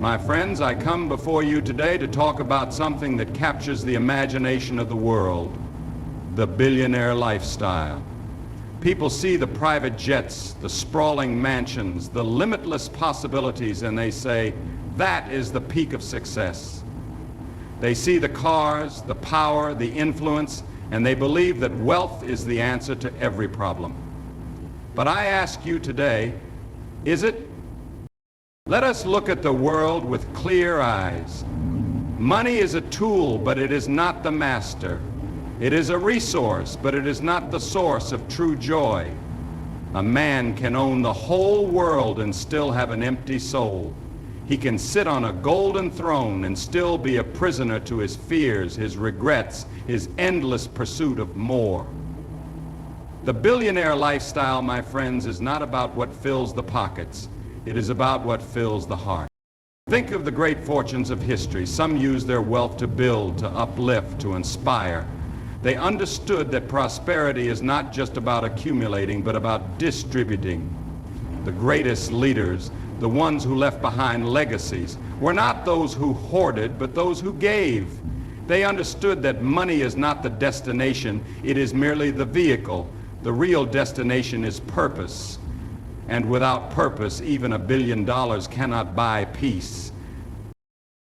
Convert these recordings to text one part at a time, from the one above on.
My friends, I come before you today to talk about something that captures the imagination of the world, the billionaire lifestyle. People see the private jets, the sprawling mansions, the limitless possibilities, and they say, that is the peak of success. They see the cars, the power, the influence, and they believe that wealth is the answer to every problem. But I ask you today, is it? Let us look at the world with clear eyes. Money is a tool, but it is not the master. It is a resource, but it is not the source of true joy. A man can own the whole world and still have an empty soul. He can sit on a golden throne and still be a prisoner to his fears, his regrets, his endless pursuit of more. The billionaire lifestyle, my friends, is not about what fills the pockets. It is about what fills the heart. Think of the great fortunes of history. Some used their wealth to build, to uplift, to inspire. They understood that prosperity is not just about accumulating, but about distributing. The greatest leaders, the ones who left behind legacies, were not those who hoarded, but those who gave. They understood that money is not the destination, it is merely the vehicle. The real destination is purpose. And without purpose, even $1 billion cannot buy peace.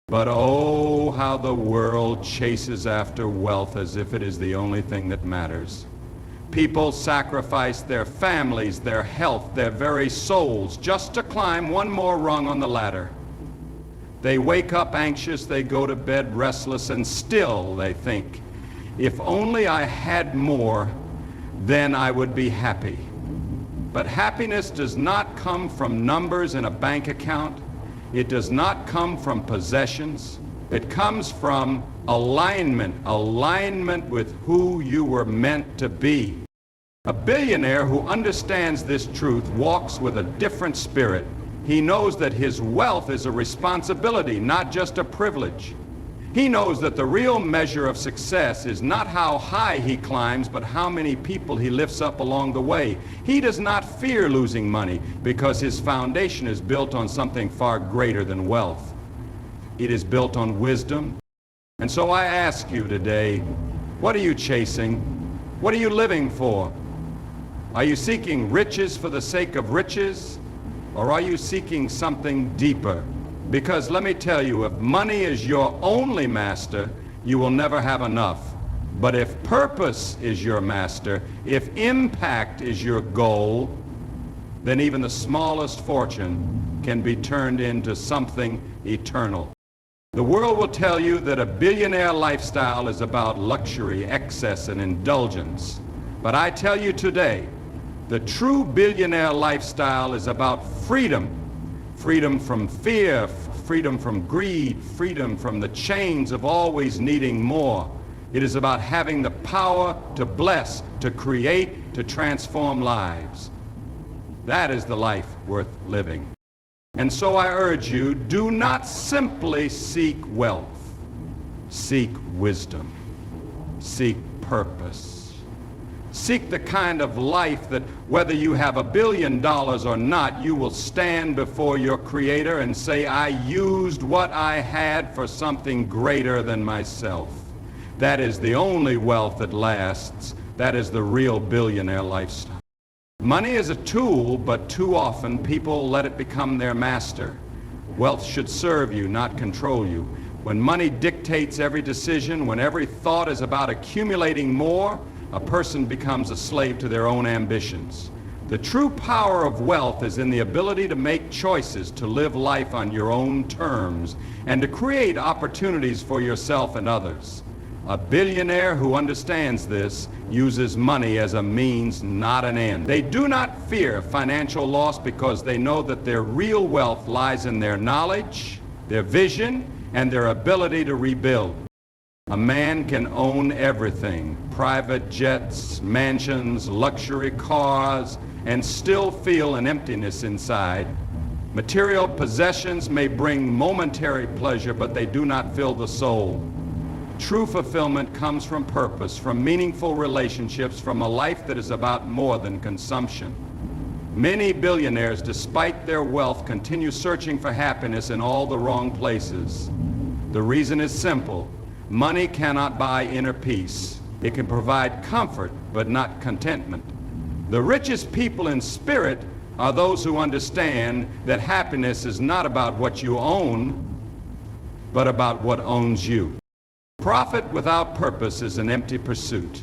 But oh, how the world chases after wealth as if it is the only thing that matters. People sacrifice their families, their health, their very souls just to climb one more rung on the ladder. They wake up anxious, they go to bed restless, and still they think, if only I had more, then I would be happy. But happiness does not come from numbers in a bank account. It does not come from possessions. It comes from alignment with who you were meant to be. A billionaire who understands this truth walks with a different spirit. He knows that his wealth is a responsibility, not just a privilege. He knows that the real measure of success is not how high he climbs, but how many people he lifts up along the way. He does not fear losing money because his foundation is built on something far greater than wealth. It is built on wisdom. And so I ask you today, what are you chasing? What are you living for? Are you seeking riches for the sake of riches? Or are you seeking something deeper? Because let me tell you, if money is your only master, you will never have enough. But if purpose is your master, if impact is your goal, then even the smallest fortune can be turned into something eternal. The world will tell you that a billionaire lifestyle is about luxury, excess, and indulgence. But I tell you today, the true billionaire lifestyle is about freedom. Freedom from fear, freedom from greed, freedom from the chains of always needing more. It is about having the power to bless, to create, to transform lives. That is the life worth living. And so I urge you, do not simply seek wealth. Seek wisdom. Seek purpose. Seek the kind of life that whether you have $1 billion or not, you will stand before your Creator and say, I used what I had for something greater than myself. That is the only wealth that lasts. That is the real billionaire lifestyle. Money is a tool, but too often people let it become their master. Wealth should serve you, not control you. When money dictates every decision, when every thought is about accumulating more, a person becomes a slave to their own ambitions. The true power of wealth is in the ability to make choices, to live life on your own terms, and to create opportunities for yourself and others. A billionaire who understands this uses money as a means, not an end. They do not fear financial loss because they know that their real wealth lies in their knowledge, their vision, and their ability to rebuild. A man can own everything, private jets, mansions, luxury cars, and still feel an emptiness inside. Material possessions may bring momentary pleasure, but they do not fill the soul. True fulfillment comes from purpose, from meaningful relationships, from a life that is about more than consumption. Many billionaires, despite their wealth, continue searching for happiness in all the wrong places. The reason is simple. Money cannot buy inner peace. It can provide comfort, but not contentment. The richest people in spirit are those who understand that happiness is not about what you own, but about what owns you. Profit without purpose is an empty pursuit.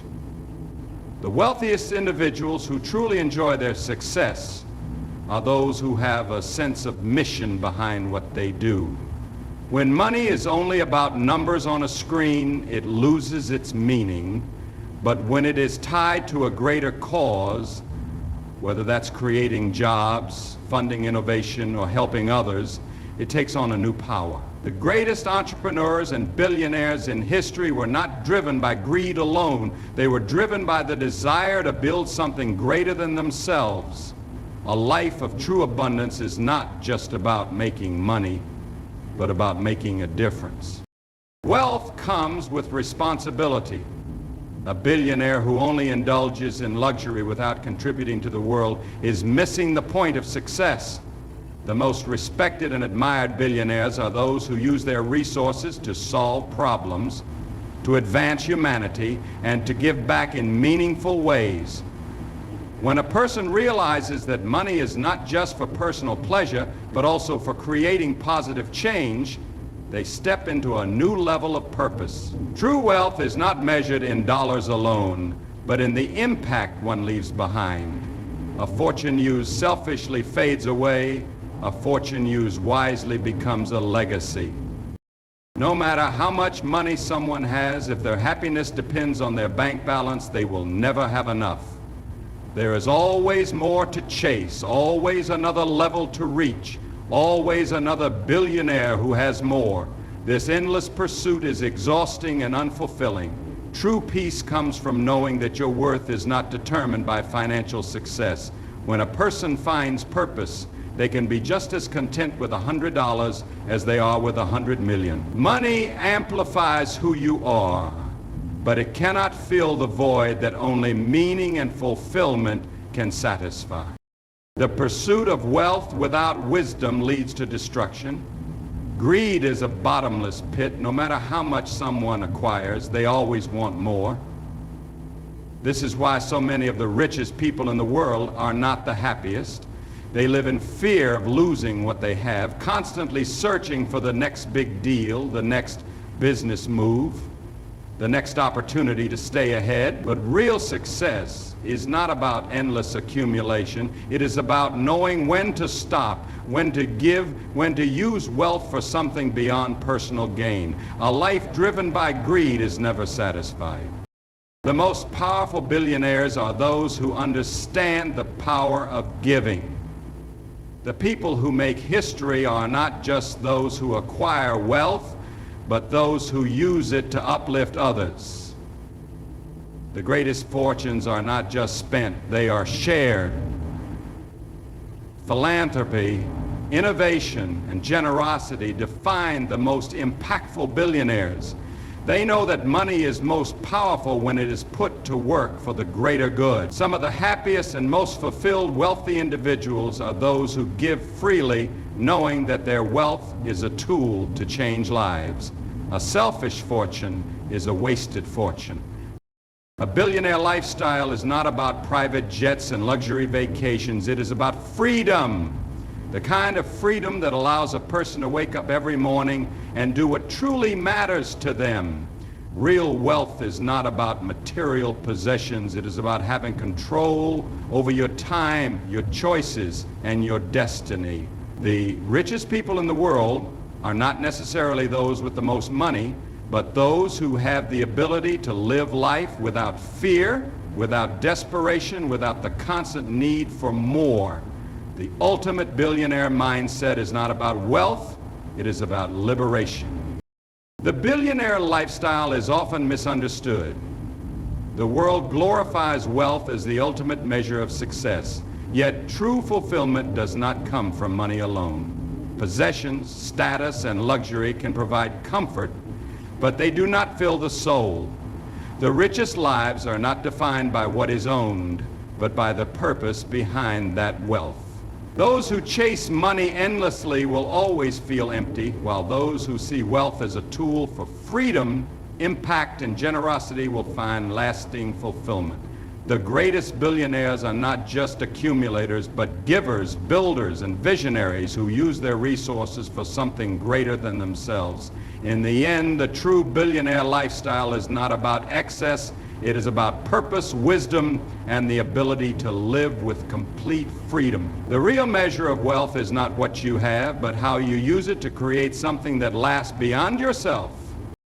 The wealthiest individuals who truly enjoy their success are those who have a sense of mission behind what they do. When money is only about numbers on a screen, it loses its meaning. But when it is tied to a greater cause, whether that's creating jobs, funding innovation, or helping others, it takes on a new power. The greatest entrepreneurs and billionaires in history were not driven by greed alone. They were driven by the desire to build something greater than themselves. A life of true abundance is not just about making money, but about making a difference. Wealth comes with responsibility. A billionaire who only indulges in luxury without contributing to the world is missing the point of success. The most respected and admired billionaires are those who use their resources to solve problems, to advance humanity, and to give back in meaningful ways. When a person realizes that money is not just for personal pleasure, but also for creating positive change, they step into a new level of purpose. True wealth is not measured in dollars alone, but in the impact one leaves behind. A fortune used selfishly fades away. A fortune used wisely becomes a legacy. No matter how much money someone has, if their happiness depends on their bank balance, they will never have enough. There is always more to chase, always another level to reach, always another billionaire who has more. This endless pursuit is exhausting and unfulfilling. True peace comes from knowing that your worth is not determined by financial success. When a person finds purpose, they can be just as content with $100 as they are with 100 million. Money amplifies who you are, but it cannot fill the void that only meaning and fulfillment can satisfy. The pursuit of wealth without wisdom leads to destruction. Greed is a bottomless pit. No matter how much someone acquires, they always want more. This is why so many of the richest people in the world are not the happiest. They live in fear of losing what they have, constantly searching for the next big deal, the next business move, the next opportunity to stay ahead. But real success is not about endless accumulation. It is about knowing when to stop, when to give, when to use wealth for something beyond personal gain. A life driven by greed is never satisfied. The most powerful billionaires are those who understand the power of giving. The people who make history are not just those who acquire wealth, but those who use it to uplift others. The greatest fortunes are not just spent, they are shared. Philanthropy, innovation, and generosity define the most impactful billionaires. They know that money is most powerful when it is put to work for the greater good. Some of the happiest and most fulfilled wealthy individuals are those who give freely, knowing that their wealth is a tool to change lives. A selfish fortune is a wasted fortune. A billionaire lifestyle is not about private jets and luxury vacations. It is about freedom. The kind of freedom that allows a person to wake up every morning and do what truly matters to them. Real wealth is not about material possessions. It is about having control over your time, your choices, and your destiny. The richest people in the world are not necessarily those with the most money, but those who have the ability to live life without fear, without desperation, without the constant need for more. The ultimate billionaire mindset is not about wealth, it is about liberation. The billionaire lifestyle is often misunderstood. The world glorifies wealth as the ultimate measure of success, yet true fulfillment does not come from money alone. Possessions, status, and luxury can provide comfort, but they do not fill the soul. The richest lives are not defined by what is owned, but by the purpose behind that wealth. Those who chase money endlessly will always feel empty, while those who see wealth as a tool for freedom, impact, and generosity will find lasting fulfillment. The greatest billionaires are not just accumulators, but givers, builders, and visionaries who use their resources for something greater than themselves. In the end, the true billionaire lifestyle is not about excess. It is about purpose, wisdom, and the ability to live with complete freedom. The real measure of wealth is not what you have, but how you use it to create something that lasts beyond yourself.